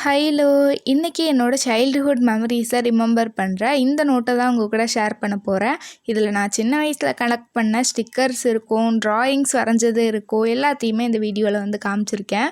Hello! இன்னைக்கு என்னோட childhood மெமரீஸை remember பண்ணுறேன். இந்த நோட்டை தான் உங்க கூட ஷேர் பண்ண போகிறேன். இதில் நான் சின்ன வயசில் கலெக்ட் பண்ண ஸ்டிக்கர்ஸ் இருக்கும், ட்ராயிங்ஸ் வரைஞ்சது இருக்கும், எல்லாத்தையுமே இந்த வீடியோவில் வந்து காமிச்சிருக்கேன்.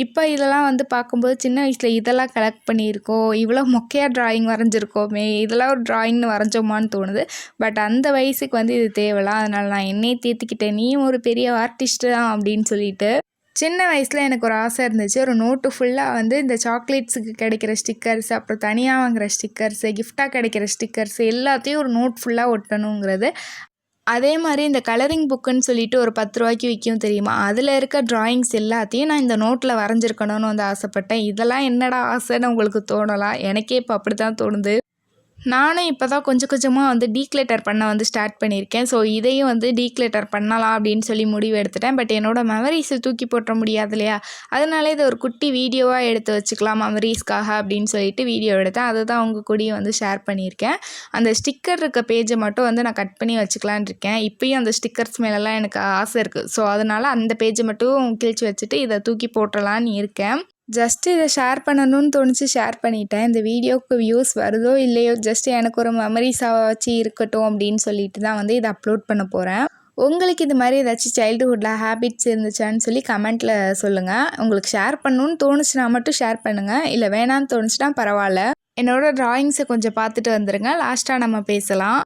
இப்போ இதெல்லாம் வந்து பார்க்கும்போது சின்ன வயசில் இதெல்லாம் கலெக்ட் பண்ணியிருக்கோம், இவ்வளோ மொக்கையாக ட்ராயிங் வரைஞ்சிருக்கோமே, இதெல்லாம் ஒரு ட்ராயிங்னு வரைஞ்சோமான்னு தோணுது. பட் அந்த வயசுக்கு வந்து இது தேவலாம். அதனால் நான் என்னையே தேற்றிக்கிட்டேன், நீயும் ஒரு பெரிய ஆர்டிஸ்ட்டு தான் அப்படின்னு சொல்லிட்டு. சின்ன வயசில் எனக்கு ஒரு ஆசை இருந்துச்சு. ஒரு நோட்டு ஃபுல்லாக வந்து இந்த சாக்லேட்ஸுக்கு கிடைக்கிற ஸ்டிக்கர்ஸ், அப்புறம் தனியாக வாங்குகிற ஸ்டிக்கர்ஸு, கிஃப்டாக கிடைக்கிற ஸ்டிக்கர்ஸ் எல்லாத்தையும் ஒரு நோட் ஃபுல்லாக ஒட்டணுங்கிறது. அதே மாதிரி இந்த கலரிங் புக்குன்னு சொல்லிட்டு ஒரு 10 ரூபாய்க்கு விற்கும் தெரியுமா, அதில் இருக்க ட்ராயிங்ஸ் எல்லாத்தையும் நான் இந்த நோட்டில் வரைஞ்சிருக்கணும்னு வந்து ஆசைப்பட்டேன். இதெல்லாம் என்னடா ஆசைன்னு உங்களுக்கு தோணலாம், எனக்கே இப்போ அப்படி தான் தோணுது. நானும் இப்போ தான் கொஞ்சம் கொஞ்சமாக வந்து டீக்ளட்டர் பண்ண வந்து ஸ்டார்ட் பண்ணியிருக்கேன். ஸோ இதையும் வந்து டீக்ளட்டர் பண்ணலாம் அப்படின்னு சொல்லி முடிவு எடுத்துட்டேன். பட் என்னோடய மெமரீஸை தூக்கி போட்டுற முடியாது இல்லையா, அதனால இதை ஒரு குட்டி வீடியோவாக எடுத்து வச்சுக்கலாம் மெமரீஸ்க்காக அப்படின்னு சொல்லிட்டு வீடியோ எடுத்தேன். அதை தான் உங்கள் கூடயும் வந்து ஷேர் பண்ணியிருக்கேன். அந்த ஸ்டிக்கர் இருக்க பேஜை மட்டும் வந்து நான் கட் பண்ணி வச்சுக்கலான் இருக்கேன். இப்போயும் அந்த ஸ்டிக்கர்ஸ் மேலெல்லாம் எனக்கு ஆசை இருக்குது. ஸோ அதனால் அந்த பேஜை மட்டும் கிழிச்சு வச்சுட்டு இதை தூக்கி போட்டுடலான்னு இருக்கேன். ஜஸ்ட்டு இதை ஷேர் பண்ணணும்னு தோணுச்சு, ஷேர் பண்ணிட்டேன். இந்த வீடியோவுக்கு வியூஸ் வருதோ இல்லையோ, ஜஸ்ட் எனக்கு ஒரு மெமரிஸாச்சு இருக்கட்டும் அப்படின்னு சொல்லிட்டு தான் வந்து இதை அப்லோட் பண்ண போகிறேன். உங்களுக்கு இது மாதிரி ஏதாச்சும் சைல்டுஹுட்டில் ஹேபிட்ஸ் இருந்துச்சான்னு சொல்லி கமெண்ட்டில் சொல்லுங்கள். உங்களுக்கு ஷேர் பண்ணணுன்னு தோணுச்சுன்னா மட்டும் ஷேர் பண்ணுங்கள், இல்லை வேணான்னு தோணுச்சுன்னா பரவாயில்ல. என்னோடய ட்ராயிங்ஸை கொஞ்சம் பார்த்துட்டு வந்துடுங்க, லாஸ்ட்டாக நம்ம பேசலாம்.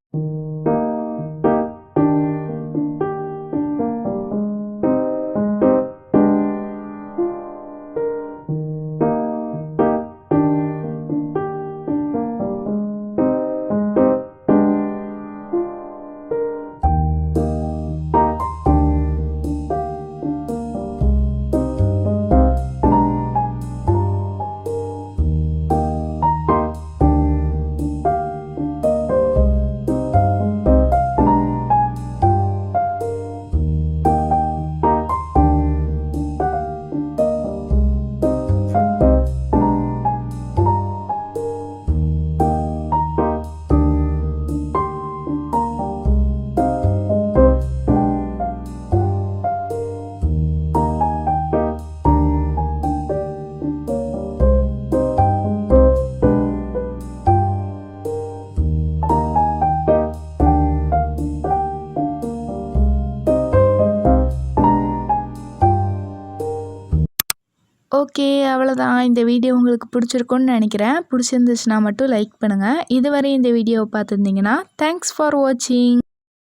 ஓகே, அவ்வளோதான். இந்த வீடியோ உங்களுக்கு பிடிச்சிருக்குன்னு நினைக்கிறேன். பிடிச்சிருந்துச்சுன்னா மட்டும் லைக் பண்ணுங்கள். இதுவரை இந்த வீடியோவை பார்த்துருந்தீங்கன்னா தேங்க்ஸ் ஃபார் வாட்சிங்.